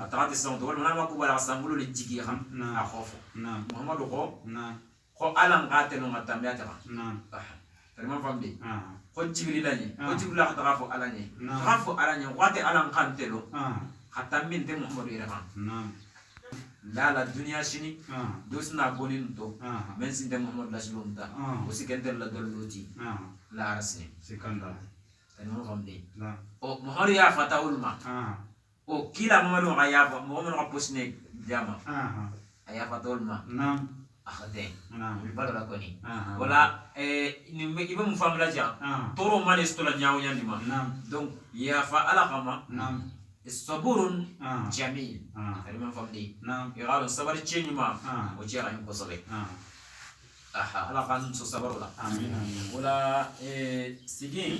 atati sa to wala ma ko bala sambulu le jigi xam a khofo muhammadu ko alan qatelu ngatamya ta tellement famde ko jibril lani ko jibril la khafo alani khafo alani wate alan qantelo khatammin te muhammadu ira la la dunia shini dosna bonin to men sinde muhammad la shulunta aussi kenter la doloti la rasni sikanda tellement famde o muhammadu ya fata ulma o kila muhammadu ga ya muhammadu ga posne jama aya fata ulma akhade bi bala koni wala ni me ibe mu famla ja toro mane stola nyaaw nyandi ma donc ya fa ala kama الصبر جميل كلمة فهمتي يقالوا الصبر تشيني ما وجيها ينقص صبي على قانون الصبر ولا ولا سجين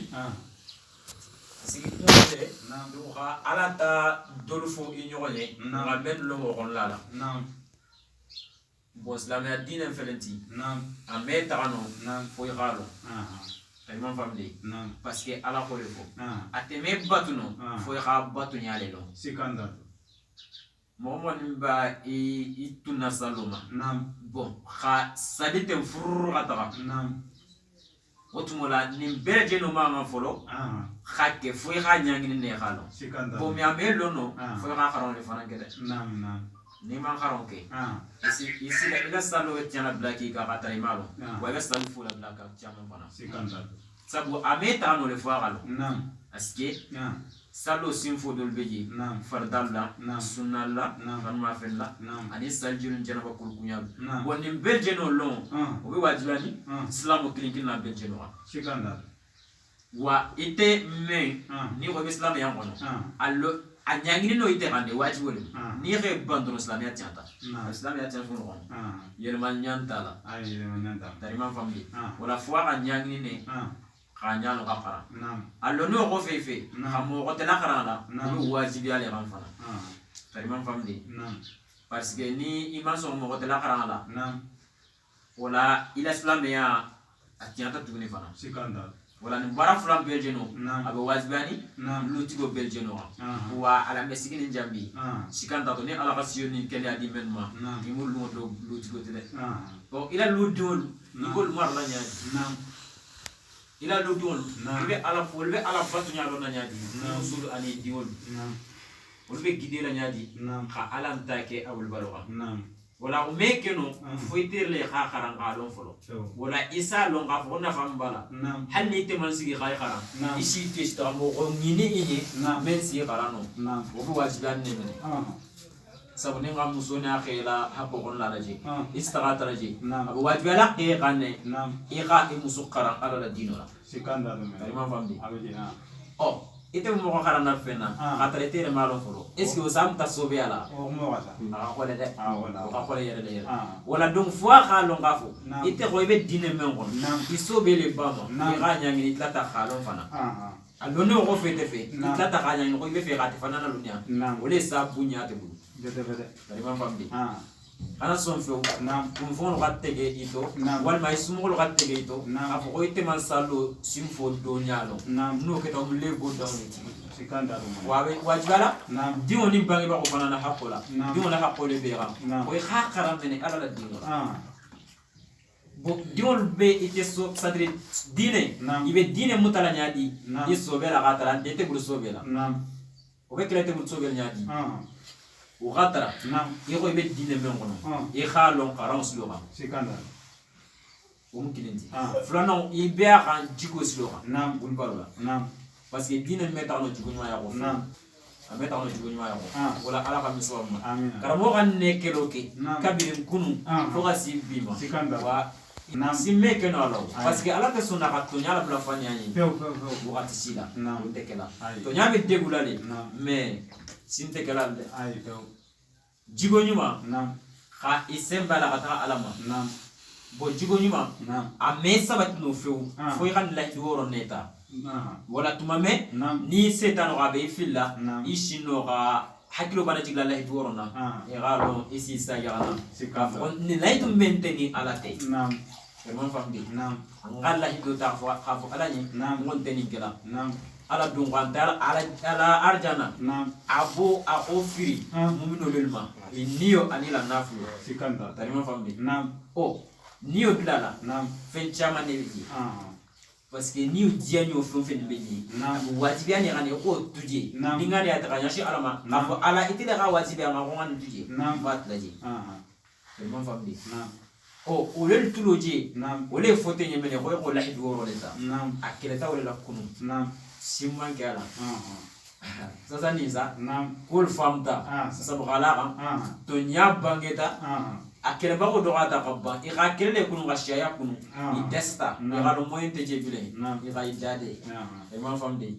سجين دوخا على تا دولفو إنيولي غامن لو غون لا بوس لا مدينة فلنتي أمي تغنو فوي غالو كلمة فهمتي parce que ala ko lefo ateme batuno fo ya batu nyale lo sikanda momo nimba i tunna saloma bon kha sadite furru ataka otumola nimbeje no mama folo kha ke fo ya nyangini ne khalo bon mi amelo no fo ya kharon le fana gede ni man kharon ke ici la ila salo tiana blaki ka batay malo wa ga salo fo la blaka tiama fana sikanda sabu ameta no le fagalo aske salo sinfo dol beji fardalla sunnalla kanma fella ani saljun janaba kulkunya woni belje no lon o be wajibani islam klinkin na belje no sikanda wa ite me ni ko islam ya ngono allo anyangini no ite hande wajibole ni re bandro islam ya tianta islam ya tianta no yerman nyantala ay yerman nyantala darima family wala fwa anyangini ne kanyalo kapara allo no ko fefe xamo ko tela karala no wajibi ale ran fana tariman famdi parce que ni iman so mo ko tela karala wala ila islam ya atiata tuguni fana sikanda wala ni bara flam beljeno abe wajibani lutigo beljeno wa ala mesigini jambi sikanda to ni ala kasiyoni kele adi menma ni mul no do lutigo tele o ila ludol ni gol marla nyaadi ila lo diol be ala folbe ala fatu nyalo na nyadi musul ani diol wolbe gidela nyadi kha ala ntake awul balwa wala o mekeno foiterle kha kharan qalon folo wala isa lo ngafo na fambala halli te mansigi khay kharan isi testa mo ko ngini ini men si kharano o bu wajiban ne men sabu ne ngam musone akhela hako gon la raji istagata raji abu wajibala ke kanne iqa musuqara ala dinora sikanda do me famdi abedi oh ite mo ko kharana fena khatrete re malo folo est ce que osam tasobe ala o mo wata ko le de wala ko le yere de wala donc fois khalo ngafo ite ko be dine men gon isobe le bama iqa nyangi tlata khalo fana alono ko fete fe tlata khanya ko be fe khati fana na lunya wala sa bunya te bu tariman famdi ana son feu kum fon gattege ito wal may sumul gattege ito afo ko ite man sallo simfo do nyalo no ke to le go dawni sikanda wabe wajibala diwo ni bangi ba ko fana na hakola diwo na hakole be ram ko khakara mene ala la diwo bo diwo be ite so sadri dine ibe dine mutala nyadi iso bela gatara dete bul so bela o be klete bul so bela nyadi وغطرة يقول يبدي دين منقنا يخالون قرام سلوها سكندر وممكن انت فلانو يبيع عن جيكو سلوها ونبرولا بس الدين المتعنو جيكو ما يعرف المتعنو جيكو ما يعرف ولا على قام يسوى ما كرمو عن نكلوكي كبير كنو فوق سيب بيما سكندر simme ke no law parce que ala ke sonna ka to nyala bla fanya ni bo atisila ndekela to nyabe degulale mais sinte kala ay jigo nyuma kha isemba la kata alama bo jigo nyuma a me sabat no feu fo yan la woro neta wala tumame ni setan rabe filla ishino ga hakilo bana jigla la woro na e galo isi sa yana sikafo ni laitu menteni alate Mon famille, Allah hido ta fo ala ni ngon teni kala ala dunganta ala arjana abo ako firi mumino lelma niyo anila nafulo sikanda tarima famde o niyo dulala fen chama ne bi parce que niyo dianyo fen beji wajibi ani ngane ko tuje ningani ataka nyashi alama afo ala itile ga wajibi ama ko ngani tuje vat laji tarima famde o olel tuloje ole fote nyemene ko lahi duoro leta akileta ole la kunu simman kala sasa niza kul famta sasa bugala to nya bangeta akele bako do ata kabba ika kele kunu gashiya kunu idesta ika do moyente jebile ika idade e man famde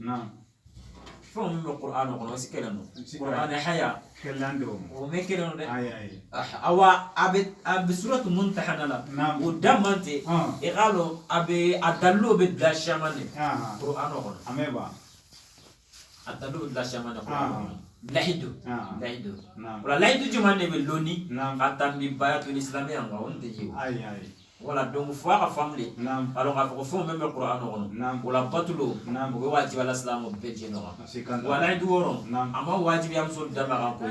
fon mo qur'an ko no sikelano qur'an haya kelando o me kelano de ay awa ab suratu muntahana la o damante igalo abe adallo be da shamane qur'an ko ameba adallo be da shamane qur'an lahidu wala lahidu jumane be loni atam bi bayatul islamiyya ngonde jiwo ay wala donc fois family alors ka ko fon même qur'an ko wala batulo ko wajibi al islam be jeno wala du woron ama wajibi am sol dama ko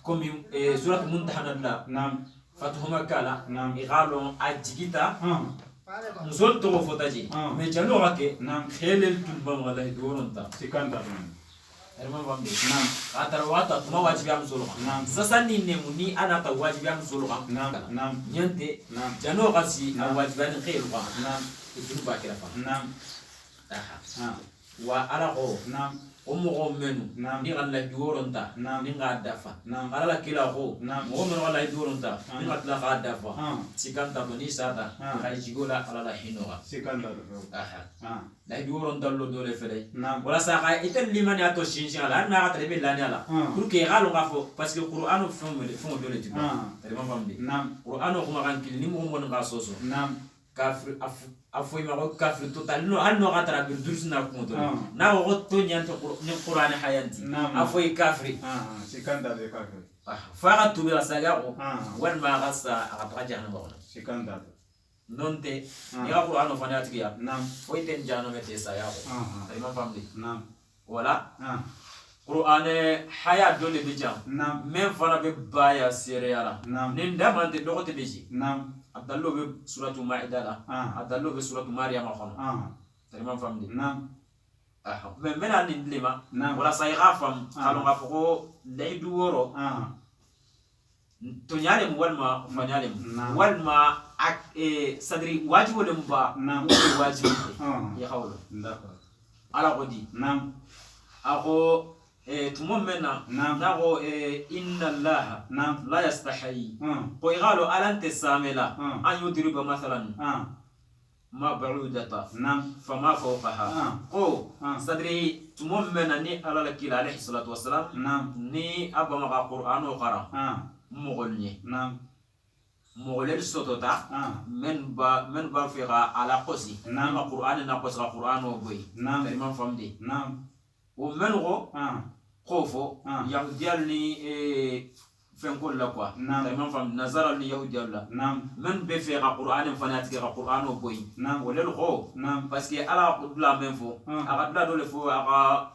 comme surat muntahana la fatuhuma kala igalo ajigita musol to fotaji mais jalo rake khelel tulba wala du woron ta sikanda erman famde atar wata kuma wajibi am solo sasa ni nemuni ana ta wajibi am solo nyante jano kasi wajibi an khairu ba ibnu bakira fa wa ala ko mo menu ni alla duoronta ni ngadafa ala la kila ko mo menu ala duoronta ni ngatla ngadafa sikanta to ni sada ay jigola ala la hinora sikanda la duoronta lo dole fele wala sa ka itel limani ato shinja ala na atra be lani ala pour que galo ngafo parce que qur'an fond dole tu tellement famde qur'an ko magan kili ni mo mo nga soso kafir afoy ma ko kafir total no anno gatara bir dursna ko to na ko to nyanto ni qur'an hayanti afoy kafir sikanda de kafir fa to bi saga ko wan ma gassa atra jahannam ko sikanda nonte ni ga qur'an fana tiya foy ten jahannam te sa ya ko ay ma famdi wala qur'an haya dole bi jam même fana be baya seriala nin damante dogote beji adallo be suratu maida la adallo be suratu maryam khono tellement famdi mais mena ni lema wala say gafam xalo nga foko lay du woro to nyale walma fanyale walma ak sadri wajibo le mba wajibo ya hawlo d'accord ala ko di ako tumo mena nago inna allaha la yastahi ko igalo alante samela an yudriba mathalan ma ba'udata fama fawqaha ko sadri tumo mena ni ala la kila alayhi salatu wassalam ni abama qur'an o qara mogolni mogolel sotota men ba fira ala qosi ma qur'an na qosi qur'an o boy tellement famde o men go khofo yahudial ni fenkol la quoi tellement fam nazara ni yahudial la men be fira qur'an fanatique qur'an o boy wala go parce que ala la même fo aga la dole fo aga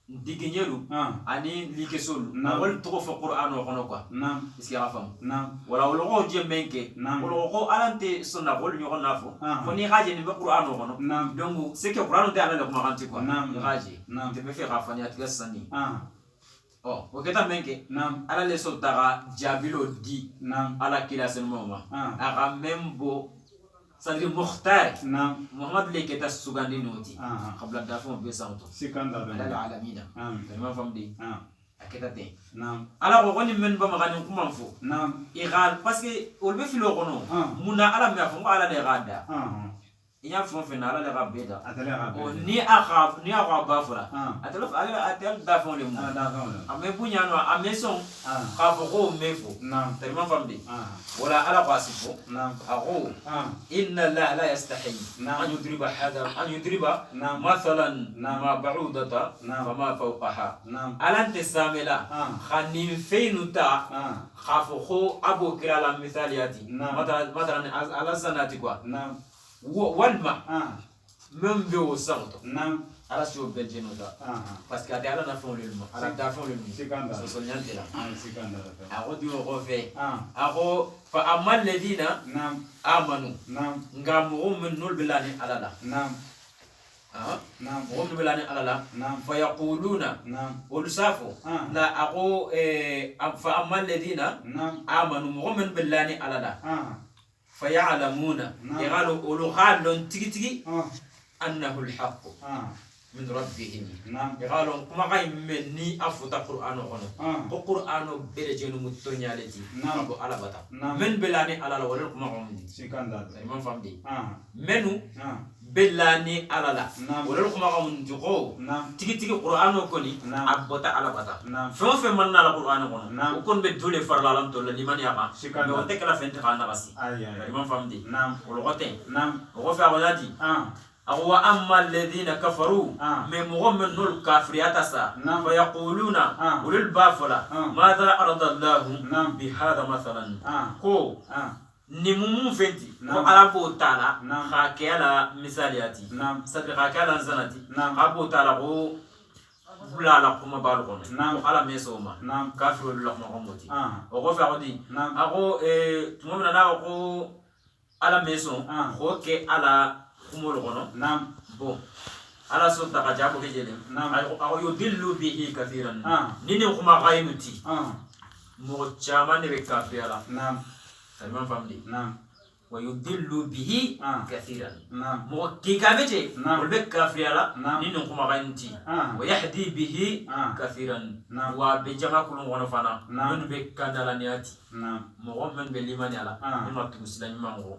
dikinyelu ani likesol wal to fo qur'an o kono quoi iski rafam wala wala go jemenke wala go alante sonna wol nyo na fo ni gaje ni qur'an o kono donc c'est que qur'an de ala ko maranti quoi gaje te be faire afani atiga sani oh o keta menke ala le soltara jabilo di ala kila sen mama aga membo sadri mukhtar muhammad le keta sugandi noti qabla dafon be santo sikanda ala alamina tellement famdi aketa te ala ko woni men ba magani kuma fo igal parce que o be filo kono muna ala me afo ala de gada inya fon fena ala le rabeda o ni aga bafura atelo ala atel dafon le mu ame bunya no ame son ka fo ko mefo tellement famdi wala ala qasifo ago inna la yastahi an yudriba hada an yudriba mathalan ma ba'udata fama fawqaha alante samela khani feinuta khafo ko abo kira la mithaliyati matalan ala sanati quoi walma même be o santo ala sio beljeno da parce que ade ala na fon le mo ala da fon le mo so so nyante la agodi o rofe ago fa amal ladina amanu ngamu min nul bilani ala la هم بلاني على لا فيقولون ولسافو لا أقو فأما الذين آمنوا مؤمن بلاني على لا فيعلمون يقالوا أولو خالون تيجي تيجي أنه الحق من ربهم يقالوا ما غاي مني أفوت القرآن غنو القرآن برجل متونيا التي أبو على بتا من بلاني على لا ولا ما غمني ما فهمتي منو bellani alala wala ko ma mun jogo tigi tigi qur'ano koni abota ala bata fo fe man na qur'ano kono o kon be dole farla lam to li man yaqa be on te kala fente khana basi imam famdi o logote o fa wadati wa amma alladhina kafaru min mu'min nul kafriyata sa fa yaquluna ulil bafala madha arada allah bi hada mathalan ko ni mumu fenti ko arabo tala khakela misaliyati sadri khakela zanati abo tala ko bulala kuma balu kono ko ala mesoma kafiru lo ma ngoti o ko fa odi ako tumona na ko ala meso ko ke ala kumolo kono bon ala so ta jabo ke jele ako yudillu bihi kathiran nini kuma gainuti mo chama ne be kafira تمام فهمتي ويضل به كثيرا كي كابتي والبك كافيالا نينو كما غنتي ويهدي به كثيرا وبجمع كل غنفانا من بك كدالانياتي مؤمن بالإيمان يالا ما تمسلم ما هو